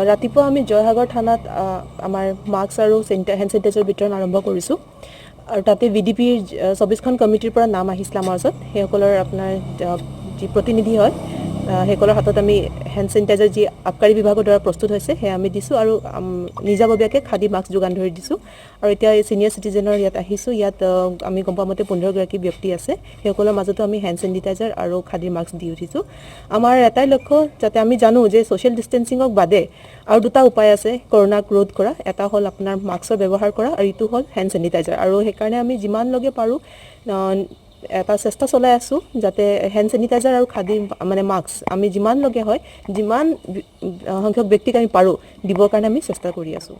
ৰাতিপুৱা আমি জয়সাগৰ থানাত আমাৰ মাস্ক আৰু হেণ্ড চেনিটাইজাৰ বিতৰণ আৰম্ভ কৰিছোঁ আৰু তাতে VDPৰ 24খন কমিটিৰ পৰা নাম আহিছিল আমাৰ ওচৰত সেইসকলৰ আপোনাৰ যি প্ৰতিনিধি হয় সেইসকলৰ হাতত আমি হেণ্ড চেনিটাইজাৰ যি আবকাৰী বিভাগৰ দ্বাৰা প্ৰস্তুত হৈছে সেয়া আমি দিছোঁ আৰু নিজাববীয়াকৈ খাদী মাস্ক যোগান ধৰি দিছোঁ আৰু এতিয়া এই চিনিয়ৰ চিটিজেনৰ ইয়াত আহিছোঁ ইয়াত আমি গম পোৱা মতে 15গৰাকী ব্যক্তি আছে সেইসকলৰ মাজতো আমি হেণ্ড চেনিটাইজাৰ আৰু খাদীৰ মাস্ক দি উঠিছোঁ আমাৰ এটাই লক্ষ্য যাতে আমি জানো যে ছ'চিয়েল ডিষ্টেন্সিঙক বাদে আৰু দুটা উপায় আছে কৰোনাক ৰোধ কৰা এটা হ'ল আপোনাৰ মাস্কৰ ব্যৱহাৰ কৰা আৰু ইটো হ'ল হেণ্ড চেনিটাইজাৰ আৰু সেইকাৰণে আমি যিমান লগে পাৰোঁ এটা চেষ্টা চলাই আছোঁ যাতে হেণ্ড চেনিটাইজাৰ আৰু খাদী মানে মাস্ক আমি যিমান লগে হয় যিমান সংখ্যক ব্যক্তিক আমি পাৰোঁ দিবৰ কাৰণে আমি চেষ্টা কৰি আছোঁ